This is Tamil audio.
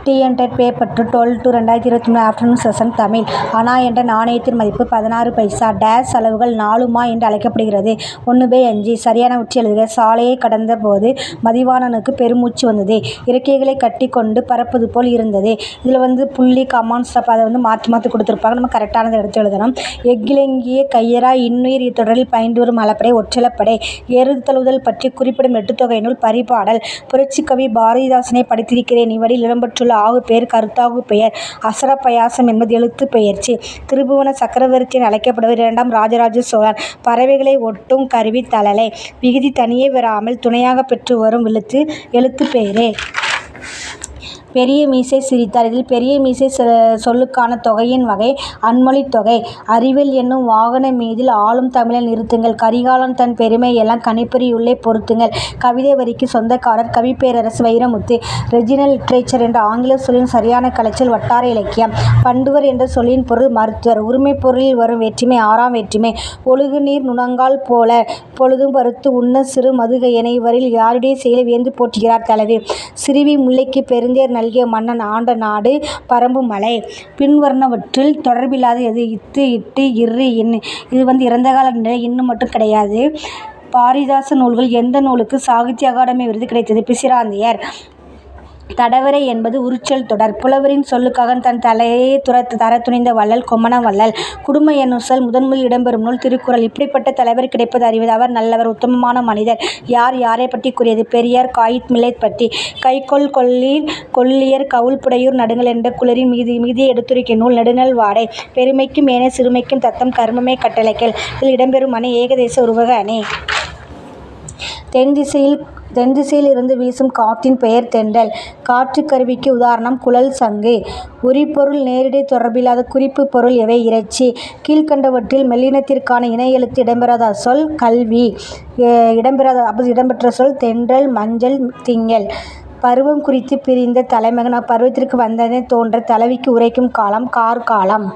TNTET paper 12/2023 afternoon session Tamil. Anna என்ற நாணயத்தின் மதிப்பு 16 பைசா. டேஸ் அளவுகள் 4மா என்று அழைக்கப்படுகிறது. 1/5. சரியான உச்சி எழுதுக. சாலையை கடந்த போது மதிவாணனுக்கு பெருமூச்சு வந்தது. இறக்கைகளை கட்டிக்கொண்டு பறப்பது போல் இருந்தது. இதில் புள்ளி கமான் ஸ்டாப் அதை மாற்றி கொடுத்துருப்பாங்க. நம்ம கரெக்டானதை எடுத்து எழுதணும். எக்கிலங்கிய கையரா இன்னுயிர் தொடரில் பயின்று வரும் அளப்படை ஒற்றளப்படை. ஏறுதழுவுதல் பற்றி குறிப்பிடும் எட்டுத்தொகை நூல் பரிபாடல். புரட்சிக்கவி பாரதிதாசனை படித்திருக்கிறேன். இவற்றில் இடம்பெற்றுள்ள ஆகு பெயர் கருத்தாகு பெயர். அசரப்பயாசம் என்பது எழுத்து பெயர்ச்சி. திரிபுவன சக்கரவர்த்தி என அழைக்கப்படுவர் 2ஆம் ராஜராஜ சோழன். பறவைகளை ஒட்டும் கருவி தழலை. விகுதி தனியே வராமல் துணையாக பெற்று வரும் எழுத்து பெயரே. பெரிய மீசை சிரித்தார். இதில் பெரிய மீசை சொல்லுக்கான தொகையின் வகை அன்மொழித் தொகை. அறிவியல் என்னும் வாகன மீதில் ஆளும் தமிழன் நிறுத்துங்கள். கரிகாலன் தன் பெருமை எல்லாம் கணிப்பொறியுள்ளே பொருத்துங்கள். கவிதை வரிக்கு சொந்தக்காரர் கவிப்பேரரசு வைரமுத்து. ரெஜினல் லிட்ரேச்சர் என்ற ஆங்கில சொல்லின் சரியான கலைச்சொல் வட்டார இலக்கியம். பண்டுவர் என்ற சொல்லின் பொருள் மருத்துவர். உரிமைப் பொருளில் வரும் வேற்றுமை 6ஆம் வேற்றுமை. ஒழுகு நீர் நுணங்கால் போல பொழுதும் பருத்து உண்ண சிறு மதுகையனை. இவரில் யாருடைய செயலை வியந்து போற்றுகிறார் தலைவி. சிறுவி முல்லைக்கு பெருந்தேர் நல்கிய மன்னன் ஆண்ட நாடு பரம்பு மலை. பின்வருவனவற்றில் தொடர்பில்லாத எது? இத்து இட்டு இரு இன். இது இறந்தகால நிலை. இன்னும் மட்டும் கிடையாது. பாரதிதாசன் நூல்கள் எந்த நூலுக்கு சாகித்ய அகாடமி விருது கிடைத்தது? பிசிராந்தையர். தடவரை என்பது உரிச்சொல் தொடர். புலவரின் சொல்லுக்காக தன் தலையை தர துணிந்த வள்ளல் கொம்மன வள்ளல். குடும்ப என்னும் சொல் முதன்முதலில் இடம்பெறும் நூல் திருக்குறள். இப்படிப்பட்ட தலைவர் கிடைப்பது அறிவது. அவர் நல்லவர், உத்தமமான மனிதர். யார் யாரை பற்றி கூறியது? பெரியார் காயித் மில்லைத் பற்றி. கைக்கோள் கொள்ளியர் கவுள் புடையூர் நடுங்கல் என்ற குளரின் மிகுதியை எடுத்துரைக்கும் நூல் நெடுநல் வாடை. பெருமைக்கும் ஏனைய சிறுமைக்கும் தத்தம் கருமமே கட்டளைகள். இதில் இடம்பெறும் அணி ஏகதேச உருவக அணி. தென் திசையில் இருந்து வீசும் காற்றின் பெயர் தென்றல். காற்றுக் கருவிக்கு உதாரணம் குழல் சங்கு. உரிபொருள் நேரிடை தொடர்பில்லாத குறிப்பு பொருள் எவை? இறைச்சி. கீழ்க்கண்டவற்றில் மெல்லினத்திற்கான இணை எழுத்து இடம்பெறாத சொல் கல்வி. இடம்பெற்ற சொல் தென்றல் மஞ்சள் திங்கள். பருவம் குறித்து பிரிந்த தலைமகன் அப்பருவத்திற்கு வந்ததனை தோன்ற தலைவிக்கு உரைக்கும் காலம் கார்காலம்.